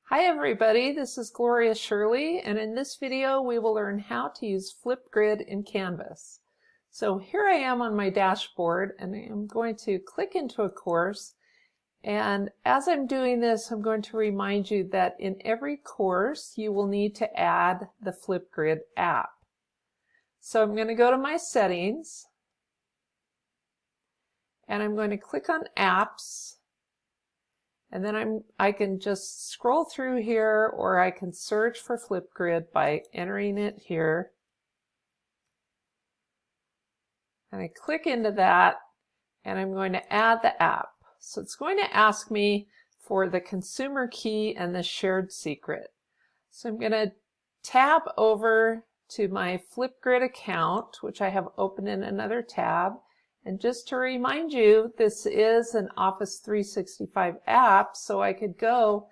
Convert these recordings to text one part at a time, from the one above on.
Hi everybody, this is Gloria Shirley, and in this video we will learn how to use Flipgrid in Canvas. So here I am on my dashboard and I'm going to click into a course, and as I'm doing this I'm going to remind you that in every course you will need to add the Flipgrid app. So I'm going to go to my settings and I'm going to click on apps. And then I can just scroll through here, or I can search for Flipgrid by entering it here. And I click into that, and I'm going to add the app. So it's going to ask me for the consumer key and the shared secret. So I'm going to tab over to my Flipgrid account, which I have open in another tab. And just to remind you, this is an Office 365 app, so I could go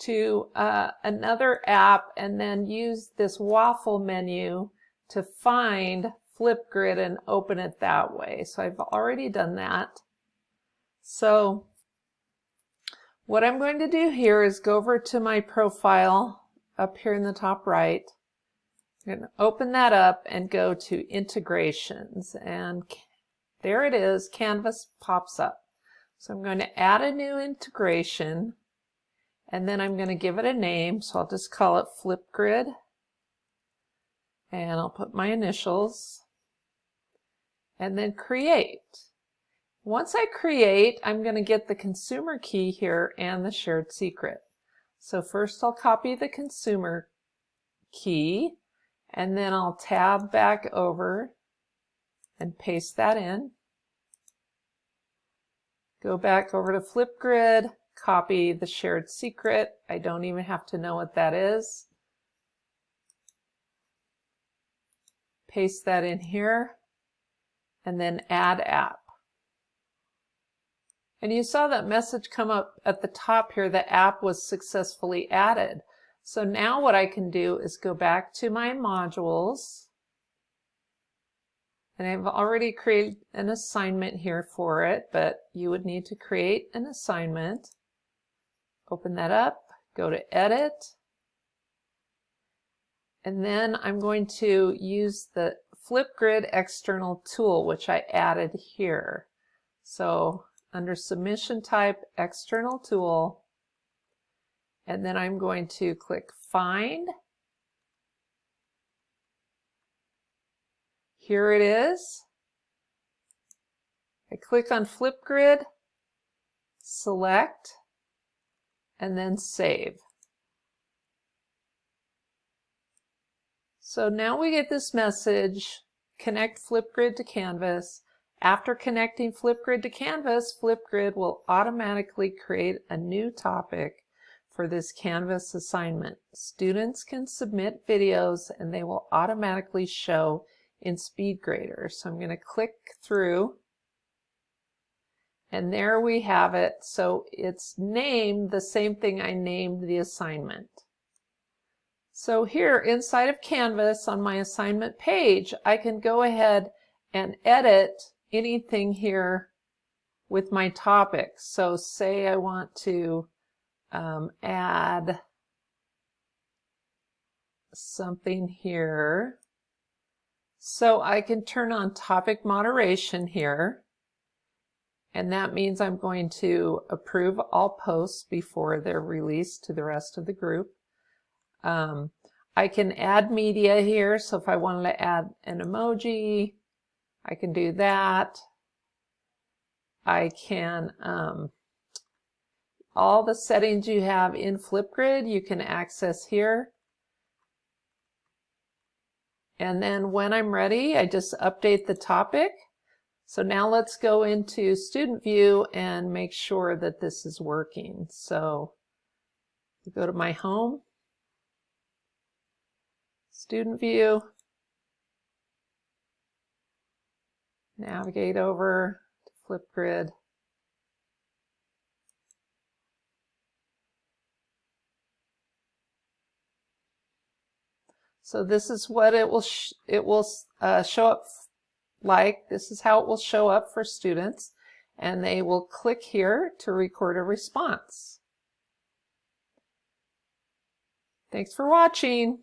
to another app and then use this waffle menu to find Flipgrid and open it that way. So I've already done that. So what I'm going to do here is go over to my profile up here in the top right. I'm going to open that up and go to integrations, and there it is, Canvas pops up. So I'm going to add a new integration, and then I'm going to give it a name. So I'll just call it Flipgrid, and I'll put my initials, and then create. Once I create, I'm going to get the consumer key here and the shared secret. So first I'll copy the consumer key, and then I'll tab back over and paste that in. Go back over to Flipgrid, copy the shared secret. I don't even have to know what that is. Paste that in here, and then add app. And you saw that message come up at the top here, the app was successfully added. So now what I can do is go back to my modules. And I've already created an assignment here for it, but you would need to create an assignment. Open that up, go to Edit, and then I'm going to use the Flipgrid external tool, which I added here. So under Submission Type, External Tool, and then I'm going to click Find. Here it is. I click on Flipgrid, select, and then save. So now we get this message, connect Flipgrid to Canvas. After connecting Flipgrid to Canvas, Flipgrid will automatically create a new topic for this Canvas assignment. Students can submit videos and they will automatically show in SpeedGrader. So I'm going to click through, and there we have it. So it's named the same thing I named the assignment. So here inside of Canvas on my assignment page, I can go ahead and edit anything here with my topics. So say I want to add something here. So I can turn on topic moderation here, and that means I'm going to approve all posts before they're released to the rest of the group. I can add media here, so if I wanted to add an emoji, I can do that. I can, all the settings you have in Flipgrid, you can access here. And then when I'm ready, I just update the topic. So now let's go into Student View and make sure that this is working. So go to my home, Student View, navigate over to Flipgrid. So this is what it will show up like. This is how it will show up for students, and they will click here to record a response. Thanks for watching.